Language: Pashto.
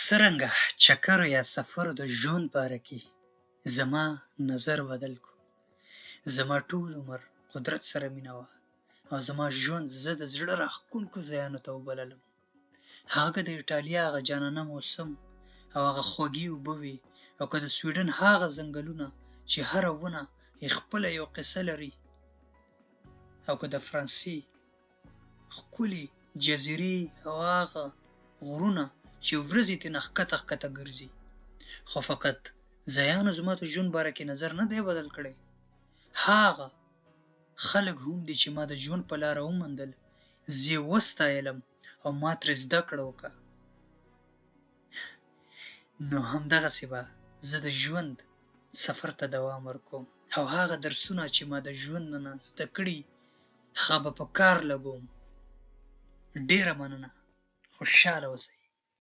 څرنګه چکر یا سفر د ژوند باره کې زما نظر بدل کو. زما ټول عمر قدرت سره مینه وه او زما ژوند زه د زړه راښکونکو ځایونو ته وبللم. هغه د ایټالیا هغه جانانه موسم او هغه خوږې اوبه وې، او که د سویډن هغه ځنګلونه چې هره ونه یې خپله یو قصه لري، او که د فرانسې ښکلې جزیرې او هغه غرونه چې ورځې ترېنه ښکته ښکته ګرځي. خو فقط ځایانو زما د ژوند باره کې نظر نه دی بدل کړی، هغه خلک هم دي چې ما د ژوند په لاره وموندل، زه یې وستایلم او ما ترې زده کړه وکړه. نو همدغسې به زه د ژوند سفر ته دوام ورکوم او هغه درسونه چې ما د ژوند نه زده کړي هغه به په کار لګوم. ډېره مننه، خوشحاله اوسئ.